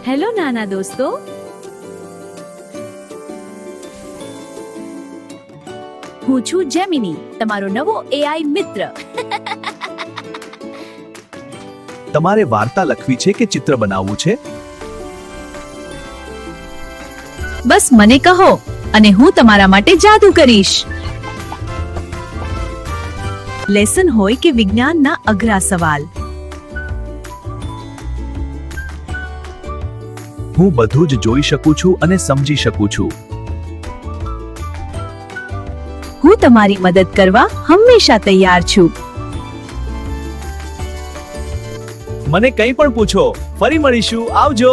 Hello નાના દોસ્તો, હું છું જેમિની, તમારો નવો એઆઈ મિત્ર. તમારે વાર્તા લખવી છે કે ચિત્ર બનાવવું છે? બસ મને કહો અને હું તમારા માટે જાદુ કરીશ. લેસન હોય કે વિજ્ઞાનના અઘરા સવાલ, હું બધું જ જોઈ શકું છું અને સમજી શકું છું. હું તમારી મદદ કરવા હંમેશા તૈયાર છું. મને કંઈ પણ પૂછો. ફરી મળીશું. આવજો.